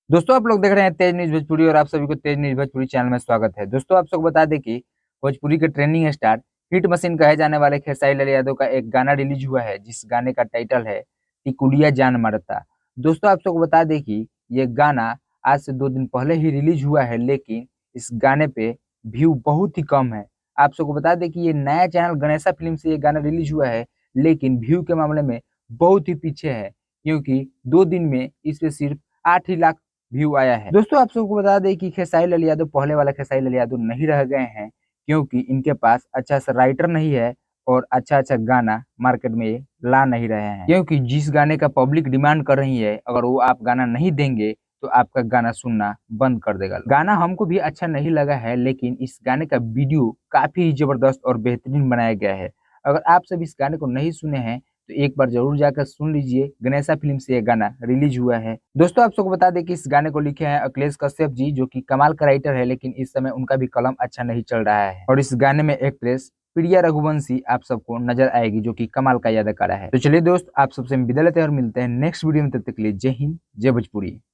दोस्तों आप लोग देख रहे हैं तेज न्यूज भोजपुरी और आप सभी को तेज न्यूज भोजपुरी चैनल में स्वागत है। दोस्तों आप सबको बता दें कि भोजपुरी के ट्रेंडिंग स्टार हिट मशीन कहे जाने वाले खेसारी लाल यादव का एक गाना रिलीज हुआ है, जिस गाने का टाइटल है टिकुलिया जान मारता। दोस्तों आप सबको बता दें कि ये गाना आज से 2 दिन पहले ही रिलीज हुआ है, लेकिन इस गाने पे व्यू बहुत ही कम है। आप सबको बता दें कि ये नया चैनल गणेशा फिल्म से ये गाना रिलीज हुआ है, लेकिन व्यू के मामले में बहुत ही पीछे है, क्योंकि 2 दिन में इस पे सिर्फ 8 ही लाख व्यू आया है। दोस्तों आप सबको बता दें कि खेसारी लाल यादव पहले वाला खेसारी लाल यादव नहीं रह गए हैं, क्योंकि इनके पास अच्छा सा राइटर नहीं है और अच्छा अच्छा गाना मार्केट में ये ला नहीं रहे हैं। क्योंकि जिस गाने का पब्लिक डिमांड कर रही है, अगर वो आप गाना नहीं देंगे तो आपका गाना सुनना बंद कर देगा। गाना हमको भी अच्छा नहीं लगा है, लेकिन इस गाने का वीडियो काफी जबरदस्त और बेहतरीन बनाया गया है। अगर आप सब इस गाने को नहीं सुने हैं तो एक बार जरूर जाकर सुन लीजिए। गणेशा फिल्म से ये गाना रिलीज हुआ है। दोस्तों आप सबको बता दें कि इस गाने को लिखे हैं अखिलेश कश्यप जी, जो कि कमाल का राइटर है, लेकिन इस समय उनका भी कलम अच्छा नहीं चल रहा है। और इस गाने में एक्ट्रेस प्रिया रघुवंशी आप सबको नजर आएगी, जो कि कमाल का अदाकारा है। तो चलिए दोस्त, आप सबसे विदा लेते हैं और मिलते हैं नेक्स्ट वीडियो में। तब तक के लिए जय हिंद, जय भोजपुरी।